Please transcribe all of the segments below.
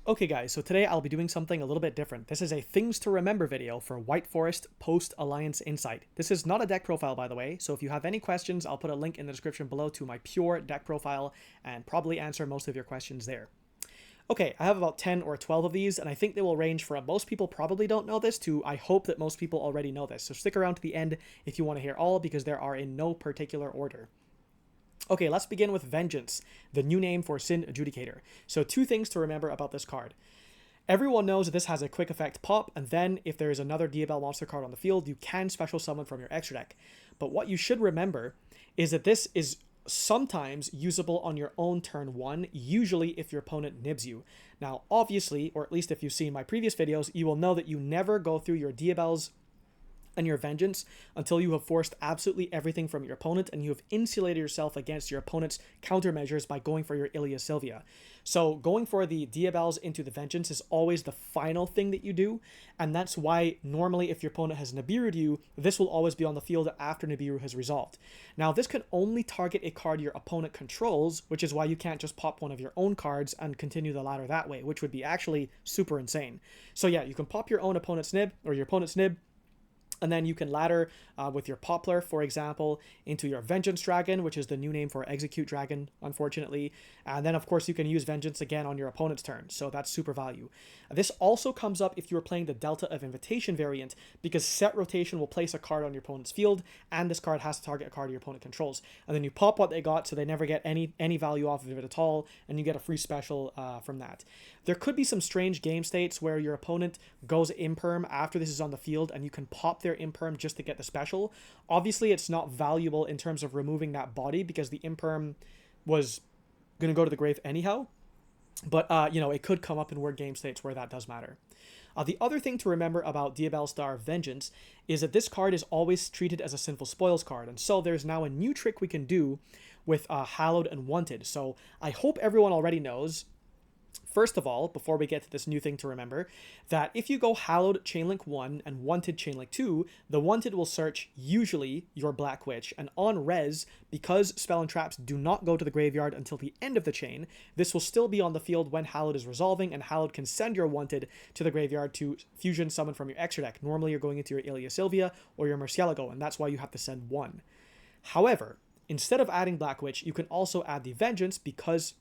Okay guys, so today I'll be doing something a little bit different. This is a things to remember video for White Forest post-Alliance Insight. This is not a deck profile, by the way, so if you have any questions, I'll put a link in the description below to my pure deck profile and probably answer most of your questions there. Okay, I have about 10 or 12 of these, and I think they will range from most people probably don't know this to I hope that most people already know this. So stick around to the end if you want to hear all, because there are in no particular order. Okay, let's begin with Vengeance, the new name for Sin Adjudicator. So two things to remember about this card. Everyone knows that this has a quick effect pop, and then if there is another Diabell monster card on the field, you can special summon from your extra deck. But what you should remember is that this is sometimes usable on your own turn 1, usually if your opponent nibs you. Now, obviously, or at least if you've seen my previous videos, you will know that you never go through your Diabells and your Vengeance until you have forced absolutely everything from your opponent and you have insulated yourself against your opponent's countermeasures by going for your Ilia Sylvia. So going for the Diabells into the Vengeance is always the final thing that you do, and that's why normally if your opponent has Nibiru'd you, this will always be on the field after Nibiru has resolved. Now this can only target a card your opponent controls, which is why you can't just pop one of your own cards and continue the ladder that way, which would be actually super insane. So yeah, you can pop your own opponent's nib, or your opponent's nib, and then you can ladder with your Poplar, for example, into your Vengeance Dragon, which is the new name for Execute Dragon, unfortunately. And then, of course, you can use Vengeance again on your opponent's turn, so that's super value. This also comes up if you are playing the Delta of Invitation variant, because Set Rotation will place a card on your opponent's field, and this card has to target a card your opponent controls. And then you pop what they got, so they never get any value off of it at all, and you get a free special from that. There could be some strange game states where your opponent goes Imperm after this is on the field, and you can pop their Imperm just to get the special. Obviously, it's not valuable in terms of removing that body because the Imperm was going to go to the grave anyhow. But, you know, it could come up in weird game states where that does matter. The other thing to remember about Diabell Star Vengeance is that this card is always treated as a Sinful Spoils card. And so there's now a new trick we can do with Hallowed and Wanted. So I hope everyone already knows, first of all, before we get to this new thing to remember, that if you go Hallowed Chainlink 1 and Wanted Chainlink 2, the Wanted will search usually your Black Witch, and on res, because Spell and Traps do not go to the graveyard until the end of the chain, this will still be on the field when Hallowed is resolving, and Hallowed can send your Wanted to the graveyard to fusion summon from your extra deck. Normally you're going into your Ilia Sylvia or your Murcielago, and that's why you have to send one. However, instead of adding Black Witch, you can also add the Vengeance, because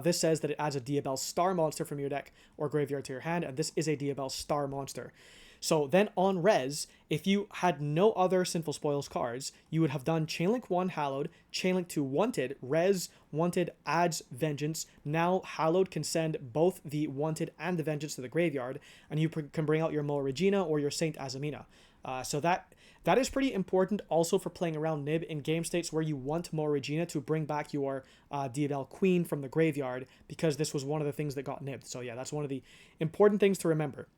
this says that it adds a Diabell Star monster from your deck or graveyard to your hand, and this is a Diabell Star monster. So then on res, if you had no other Sinful Spoils cards, you would have done Chainlink 1 Hallowed, Chainlink 2 Wanted, res, Wanted adds Vengeance. Now Hallowed can send both the Wanted and the Vengeance to the graveyard, and you can bring out your Mo Regina or your Saint Azamina. So that is pretty important also for playing around Nib in game states where you want Mo Regina to bring back your Diabell Queen from the graveyard, because this was one of the things that got nibbed. So yeah, that's one of the important things to remember.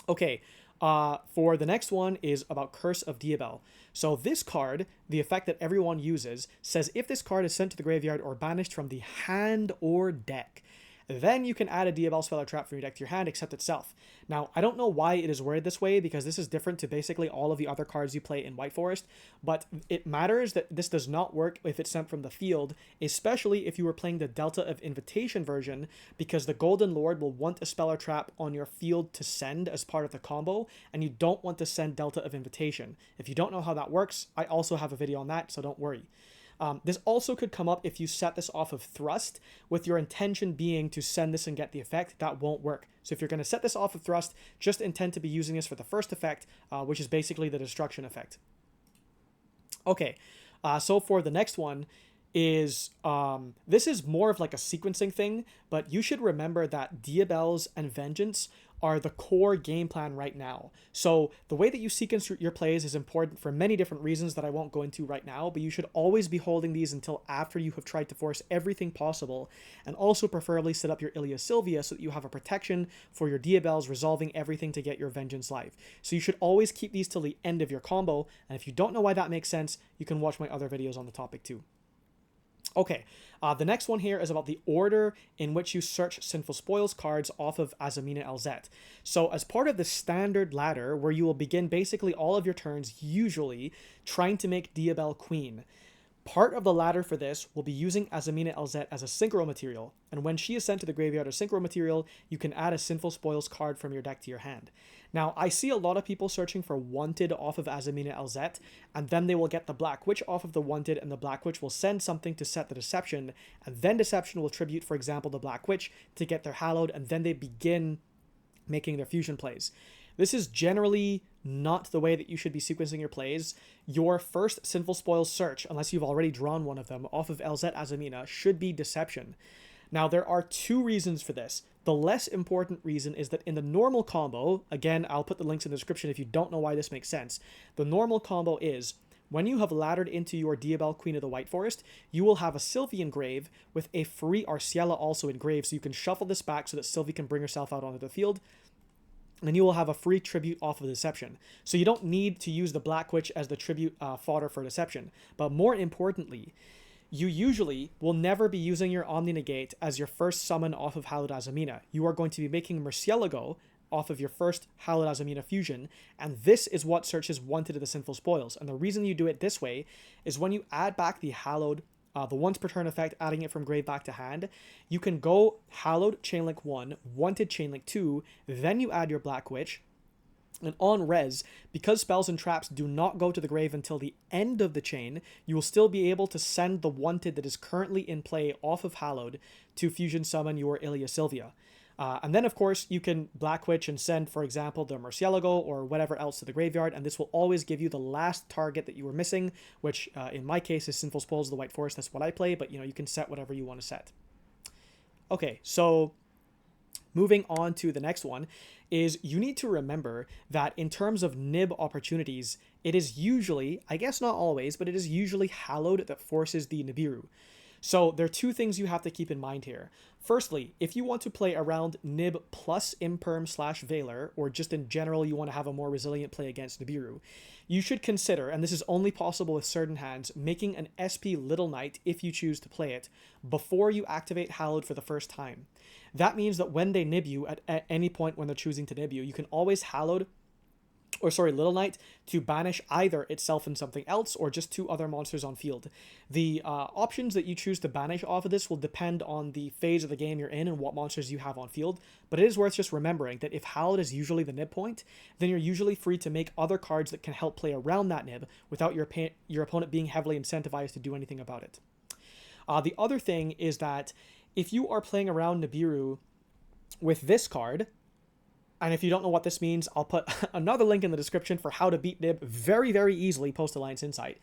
Okay, for the next one is about Curse of Diabell. So this card, the effect that everyone uses, says if this card is sent to the graveyard or banished from the hand or deck, then you can add a Diabell Spell or Trap from your deck to your hand except itself. Now, I don't know why it is worded this way, because this is different to basically all of the other cards you play in White Forest, but it matters that this does not work if it's sent from the field, especially if you were playing the Delta of Invitation version, because the Golden Lord will want a Spell or Trap on your field to send as part of the combo, and you don't want to send Delta of Invitation. If you don't know how that works, I also have a video on that, so don't worry. This also could come up if you set this off of Thrust, with your intention being to send this and get the effect. That won't work. So if you're going to set this off of Thrust, just intend to be using this for the first effect, which is basically the Destruction effect. Okay, so for the next one is, this is more of like a sequencing thing, but you should remember that Diabells and Vengeance are the core game plan right now. So the way that you sequence your plays is important for many different reasons that I won't go into right now, but you should always be holding these until after you have tried to force everything possible, and also preferably set up your Ilia Sylvia so that you have a protection for your Diabells, resolving everything to get your Vengeance live. So you should always keep these till the end of your combo, and if you don't know why that makes sense, you can watch my other videos on the topic too. Okay, the next one here is about the order in which you search Sinful Spoils cards off of Azamina Azette. So as part of the standard ladder, where you will begin basically all of your turns usually trying to make Diabell Queen, Part of the ladder for this will be using Azamina Azette as a synchro material, and when she is sent to the graveyard as synchro material, you can add a Sinful Spoils card from your deck to your hand. Now, I see a lot of people searching for Wanted off of Azamina Azette, and then they will get the Black Witch off of the Wanted, and the Black Witch will send something to set the Deception, and then Deception will tribute, for example, the Black Witch to get their Hallowed, and then they begin making their fusion plays. This is generally not the way that you should be sequencing your plays. Your first Sinful Spoils search, unless you've already drawn one of them, off of Azette Azamina, should be Deception. Now, there are two reasons for this. The less important reason is that in the normal combo, again, I'll put the links in the description if you don't know why this makes sense. The normal combo is, when you have laddered into your Diabell Queen of the White Forest, you will have a Sylvie engrave with a free Arciella also engraved, so you can shuffle this back so that Sylvie can bring herself out onto the field. And you will have a free tribute off of Deception. So you don't need to use the Black Witch as the tribute fodder for Deception. But more importantly, you usually will never be using your Omni Negate as your first summon off of Hallowed Azamina. You are going to be making Murcielago off of your first Hallowed Azamina fusion, and this is what searches Wanted to the Sinful Spoils. And the reason you do it this way is when you add back the Hallowed, the once per turn effect, adding it from grave back to hand, you can go Hallowed Chainlink 1, Wanted Chainlink 2, then you add your Black Witch, and on res, because spells and traps do not go to the grave until the end of the chain, you will still be able to send the Wanted that is currently in play off of Hallowed to fusion summon your Ilia Sylvia. And then, of course, you can Black Witch and send, for example, the Murcielago or whatever else to the graveyard, and this will always give you the last target that you were missing, which in my case is Sinful Spoils of the White Forest. That's what I play, but you can set whatever you want to set. Okay, so moving on to the next one is you need to remember that in terms of Nib opportunities, it is usually, I guess not always, but it is usually Hallowed that forces the Nibiru. So there are two things you have to keep in mind here. Firstly, if you want to play around Nib plus Imperm / Veiler, or just in general you want to have a more resilient play against Nibiru, you should consider, and this is only possible with certain hands, making an SP Little Knight if you choose to play it, before you activate Hallowed for the first time. That means that when they nib you, at any point when they're choosing to nib you can always Hallowed, Little Knight, to banish either itself and something else, or just 2 other monsters on field. The options that you choose to banish off of this will depend on the phase of the game you're in and what monsters you have on field, but it is worth just remembering that if Hallowed is usually the nib point, then you're usually free to make other cards that can help play around that nib without your opponent being heavily incentivized to do anything about it. The other thing is that if you are playing around Nibiru with this card, and if you don't know what this means, I'll put another link in the description for how to beat Nib very, very easily post-Alliance Insight.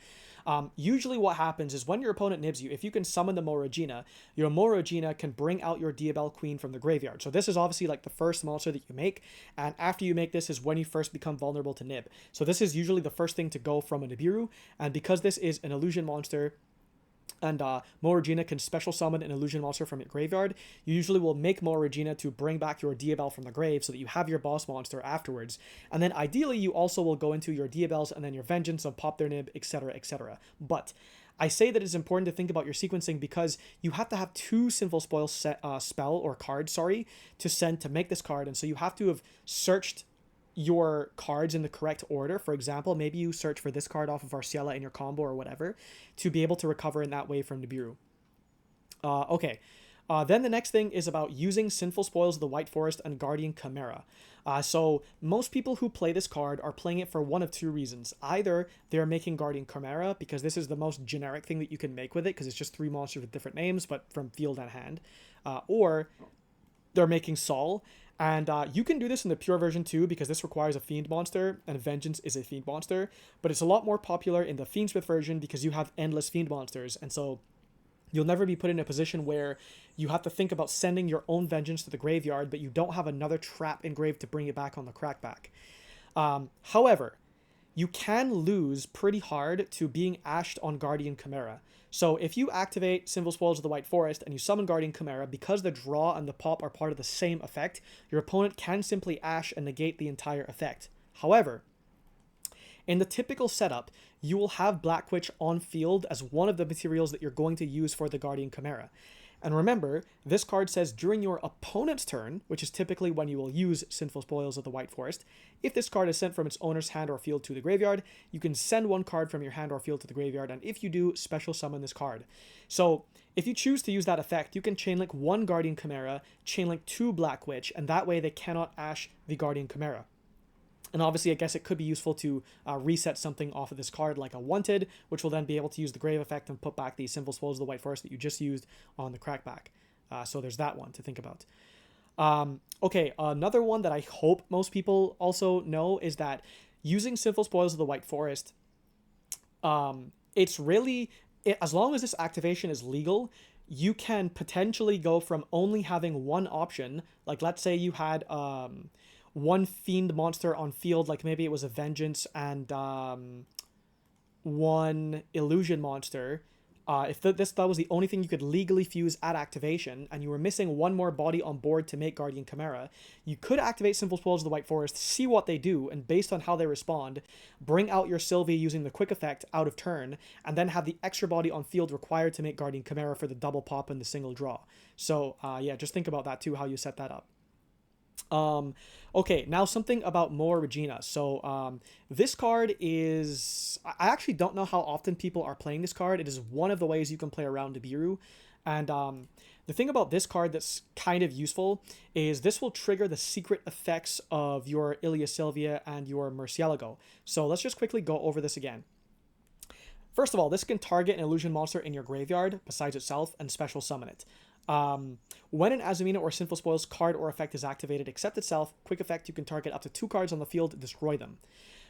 Usually what happens is when your opponent nibs you, if you can summon the Regina, your Regina can bring out your Diabell Queen from the graveyard. So this is obviously like the first monster that you make, and after you make this is when you first become vulnerable to Nib. So this is usually the first thing to go from a Nibiru, and because this is an illusion monster, and Regina can special summon an illusion monster from your graveyard, you usually will make Regina to bring back your Diabell from the grave so that you have your boss monster afterwards. And then ideally you also will go into your Diabells and then your Vengeance of pop their nib, etc, etc. But I say that it's important to think about your sequencing because you have to have 2 Sinful Spoils cards to send to make this card, and so you have to have searched your cards in the correct order. For example, maybe you search for this card off of Arciella in your combo or whatever to be able to recover in that way from Nibiru. Then the next thing is about using Sinful Spoils of the White Forest and Guardian Chimera. So most people who play this card are playing it for one of 2 reasons. Either they're making Guardian Chimera because this is the most generic thing that you can make with it because it's just 3 monsters with different names but from field and hand. Or they're making Sol. And you can do this in the pure version too, because this requires a Fiend monster, and Vengeance is a Fiend monster. But it's a lot more popular in the Fiendsmith version because you have endless Fiend monsters. And so you'll never be put in a position where you have to think about sending your own Vengeance to the graveyard, but you don't have another trap engraved to bring it back on the crackback. However, you can lose pretty hard to being ashed on Guardian Chimera. So if you activate Sinful Spoils of the White Forest and you summon Guardian Chimera, because the draw and the pop are part of the same effect, your opponent can simply ash and negate the entire effect. However, in the typical setup, you will have Black Witch on field as one of the materials that you're going to use for the Guardian Chimera. And remember, this card says during your opponent's turn, which is typically when you will use Sinful Spoils of the White Forest, if this card is sent from its owner's hand or field to the graveyard, you can send one card from your hand or field to the graveyard, and if you do, special summon this card. So if you choose to use that effect, you can chainlink one Guardian Chimera, chainlink two Black Witch, and that way they cannot Ash the Guardian Chimera. And obviously, I guess it could be useful to reset something off of this card, like a Wanted, which will then be able to use the Grave effect and put back the Sinful Spoils of the White Forest that you just used on the Crackback. So there's that one to think about. Okay, another one that I hope most people also know is that using Sinful Spoils of the White Forest, it's really, as long as this activation is legal, you can potentially go from only having one option, like let's say you had one Fiend monster on field, like maybe it was a Vengeance and one Illusion monster. If that was the only thing you could legally fuse at activation, and you were missing one more body on board to make Guardian Chimera, you could activate Sinful Spoils of the White Forest, see what they do, and based on how they respond, bring out your Sylvie using the quick effect out of turn, and then have the extra body on field required to make Guardian Chimera for the double pop and the single draw. So yeah, just think about that too, how you set that up. Okay, now something about more Regina. So this card is, I actually don't know how often people are playing this card. It is one of the ways you can play around Nibiru. And the thing about this card that's kind of useful is this will trigger the secret effects of your Ilia Sylvia and your Murcielago. So let's just quickly go over this again. First of all, this can target an illusion monster in your graveyard besides itself and special summon it. When an Azumina or Sinful Spoils card or effect is activated, except itself, quick effect, you can target up to 2 cards on the field, destroy them.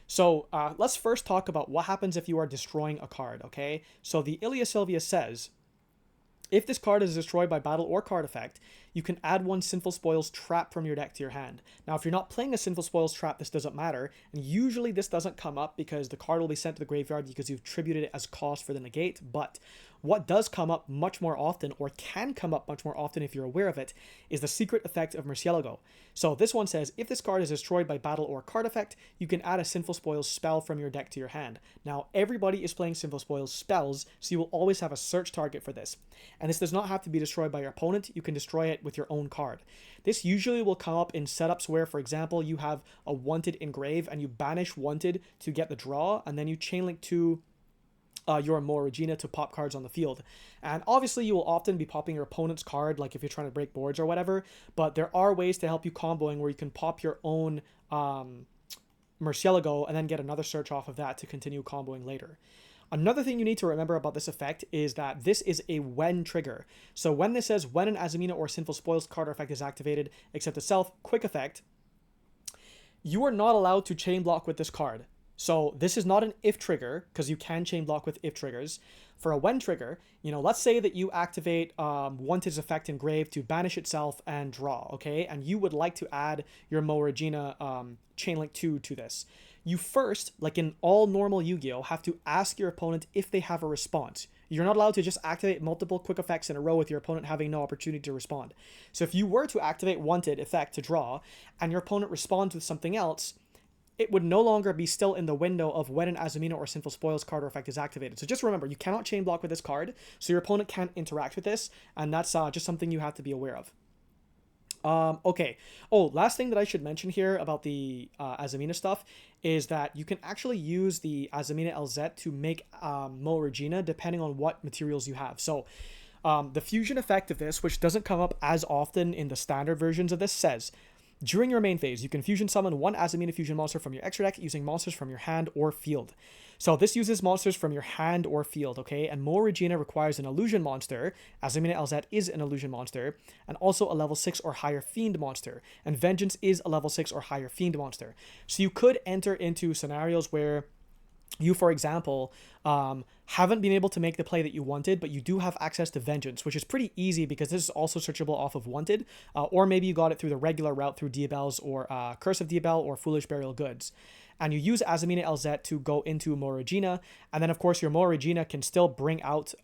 So let's first talk about what happens if you are destroying a card, okay? So the Ilia Sylvia says, if this card is destroyed by battle or card effect, you can add one Sinful Spoils trap from your deck to your hand. Now, if you're not playing a Sinful Spoils trap, this doesn't matter. And usually this doesn't come up because the card will be sent to the graveyard because you've tributed it as cost for the negate. But what does come up much more often, or can come up much more often if you're aware of it, is the secret effect of Murcielago. So this one says, if this card is destroyed by battle or card effect, you can add a Sinful Spoils spell from your deck to your hand. Now, everybody is playing Sinful Spoils spells, so you will always have a search target for this. And this does not have to be destroyed by your opponent. You can destroy it with your own card. This usually will come up in setups where, for example, you have a Wanted engrave and you banish Wanted to get the draw, and then you chainlink to your More Regina to pop cards on the field. And obviously you will often be popping your opponent's card, like if you're trying to break boards or whatever, but there are ways to help you comboing where you can pop your own Murcielago and then get another search off of that to continue comboing later. Another thing you need to remember about this effect is that this is a when trigger. So when this says when an Azumina or Sinful Spoils card or effect is activated, except itself, quick effect, you are not allowed to chain block with this card. So this is not an if trigger, because you can chain block with if triggers. For a when trigger, let's say that you activate Wanted's effect engrave to banish itself and draw, okay? And you would like to add your Mo Regina chainlink 2 to this. You first, like in all normal Yu-Gi-Oh, have to ask your opponent if they have a response. You're not allowed to just activate multiple quick effects in a row with your opponent having no opportunity to respond. So if you were to activate Wanted effect to draw, and your opponent responds with something else, it would no longer be still in the window of when an Azumina or Sinful Spoils card or effect is activated. So just remember, you cannot chain block with this card, so your opponent can't interact with this, and that's just something you have to be aware of. Okay. Oh, last thing that I should mention here about the Azumina stuff is that you can actually use the Azumina Azette to make Mo Regina depending on what materials you have. So the fusion effect of this, which doesn't come up as often in the standard versions of this, says, during your main phase, you can fusion summon one Azumina fusion monster from your extra deck using monsters from your hand or field. So this uses monsters from your hand or field, okay? And Mo Regina requires an illusion monster. Azumina Azette is an illusion monster, and also a level 6 or higher fiend monster. And Vengeance is a level 6 or higher fiend monster. So you could enter into scenarios where you, for example, haven't been able to make the play that you wanted, but you do have access to Vengeance, which is pretty easy because this is also searchable off of Wanted, or maybe you got it through the regular route through Diabells or Curse of Diabell or Foolish Burial Goods. And you use Azumina Azette to go into Mo Regina, and then of course your Mo Regina can still bring out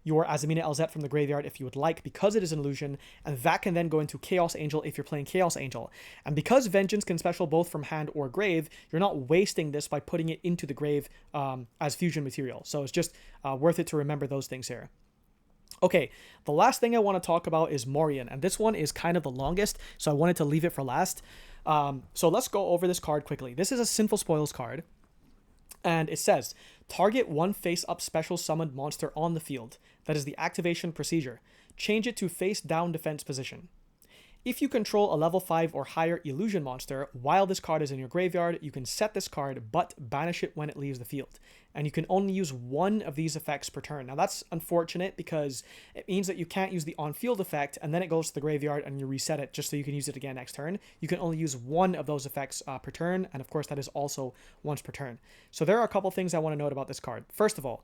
your Azumina Azette from the graveyard if you would like, because it is an illusion, and that can then go into Chaos Angel if you're playing Chaos Angel. And because Vengeance can special both from hand or grave, you're not wasting this by putting it into the grave as fusion material. So it's just worth it to remember those things here. Okay, the last thing I want to talk about is Morrian, and this one is kind of the longest, so I wanted to leave it for last. So let's go over this card quickly. This is a Sinful Spoils card, and it says, target one face-up special summoned monster on the field. That is the activation procedure. Change it to face-down defense position. If you control a level 5 or higher illusion monster while this card is in your graveyard, you can set this card but banish it when it leaves the field. And you can only use one of these effects per turn. Now that's unfortunate because it means that you can't use the on-field effect and then it goes to the graveyard and you reset it just so you can use it again next turn. You can only use one of those effects per turn, and of course that is also once per turn. So there are a couple things I want to note about this card. First of all,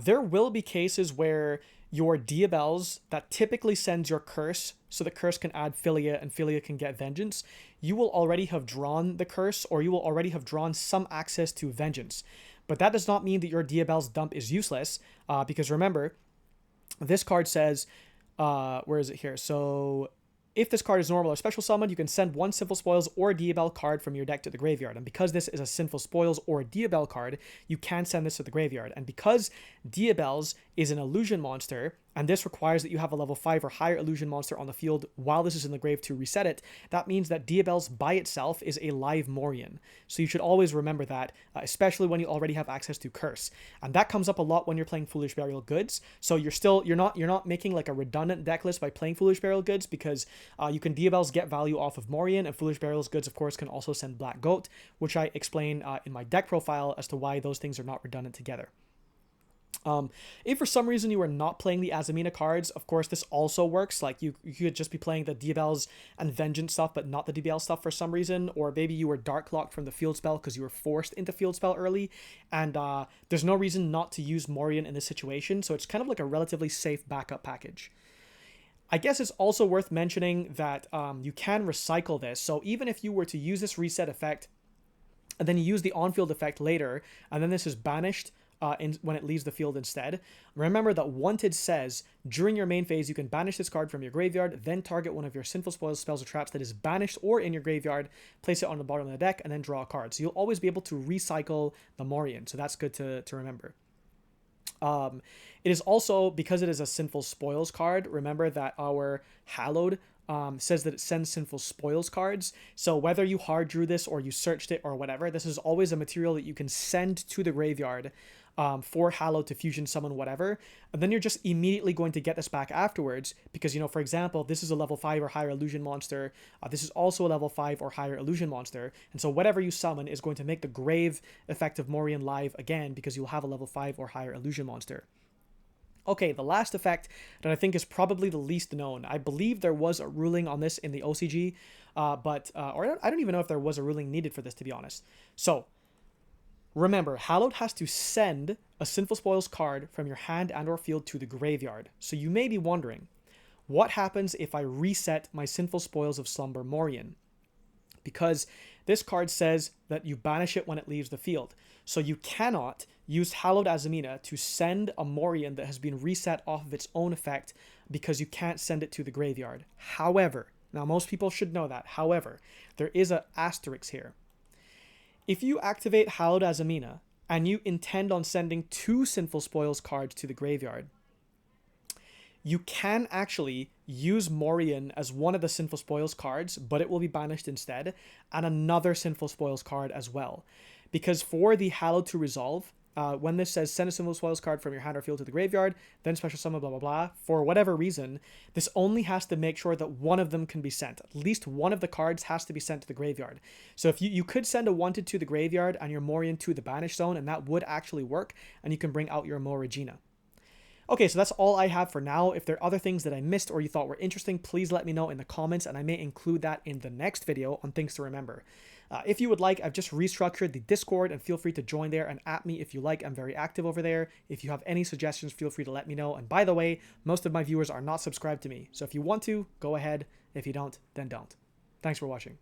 there will be cases where your Diabells that typically sends your curse, so the curse can add Philia and Philia can get Vengeance, you will already have drawn the curse, or you will already have drawn some access to Vengeance. But that does not mean that your Diabell's dump is useless, because remember, this card says, where is it here? So if this card is normal or special summoned, you can send one Sinful Spoils or Diabell card from your deck to the graveyard. And because this is a Sinful Spoils or Diabell card, you can send this to the graveyard. And because Diabell's is an illusion monster, and this requires that you have a level 5 or higher illusion monster on the field while this is in the grave to reset it, that means that Diabell's by itself is a live Morrian. So you should always remember that, especially when you already have access to Curse. And that comes up a lot when you're playing Foolish Burial Goods. So you're not making like a redundant deck list by playing Foolish Burial Goods, because you can Diabell's get value off of Morrian, and Foolish Burial Goods of course can also send Black Goat, which I explain in my deck profile as to why those things are not redundant together. If for some reason you are not playing the Azamina cards, of course this also works. Like you could just be playing the Diabells and Vengeance stuff but not the Diabell stuff for some reason, or maybe you were dark locked from the field spell because you were forced into field spell early, and there's no reason not to use Morrian in this situation, so it's kind of like a relatively safe backup package. I guess it's also worth mentioning that you can recycle this, so even if you were to use this reset effect and then you use the on-field effect later, and then this is banished when it leaves the field instead. Remember that Wanted says, during your main phase, you can banish this card from your graveyard, then target one of your Sinful Spoils spells or traps that is banished or in your graveyard, place it on the bottom of the deck, and then draw a card. So you'll always be able to recycle the Morrian, so that's good to remember. It is also, because it is a Sinful Spoils card, remember that our Hallowed says that it sends Sinful Spoils cards. So whether you hard drew this or you searched it or whatever, this is always a material that you can send to the graveyard for Hallowed to fusion summon whatever, and then you're just immediately going to get this back afterwards, because, you know, for example, this is a level 5 or higher illusion monster, this is also a level 5 or higher illusion monster, and so whatever you summon is going to make the grave effect of Morrian live again, because you'll have a level 5 or higher illusion monster. Okay, the last effect that I think is probably the least known. I believe there was a ruling on this in the OCG, or I don't even know if there was a ruling needed for this, to be honest. So, remember, Hallowed has to send a Sinful Spoils card from your hand and or field to the graveyard. So you may be wondering, what happens if I reset my Sinful Spoils of Slumber Morrian? Because this card says that you banish it when it leaves the field. So you cannot use Hallowed Azamina to send a Morrian that has been reset off of its own effect, because you can't send it to the graveyard. However, now most people should know that, however, there is an asterisk here. If you activate Hallowed Azamina and you intend on sending 2 Sinful Spoils cards to the graveyard, you can actually use Morrian as one of the Sinful Spoils cards, but it will be banished instead, and another Sinful Spoils card as well. Because for the Hallowed to resolve, when this says send a Sinful Spoils card from your hand or field to the graveyard, then special summon, blah, blah, blah, for whatever reason, this only has to make sure that one of them can be sent. At least one of the cards has to be sent to the graveyard. So if you could send a Wanted to the graveyard and your Morrian to the Banish Zone, and that would actually work, and you can bring out your Regina. Okay, so that's all I have for now. If there are other things that I missed or you thought were interesting, please let me know in the comments, and I may include that in the next video on things to remember. If you would like, I've just restructured the Discord, and feel free to join there and at me if you like. I'm very active over there. If you have any suggestions, feel free to let me know. And by the way, most of my viewers are not subscribed to me, so if you want to, go ahead. If you don't, then don't. Thanks for watching.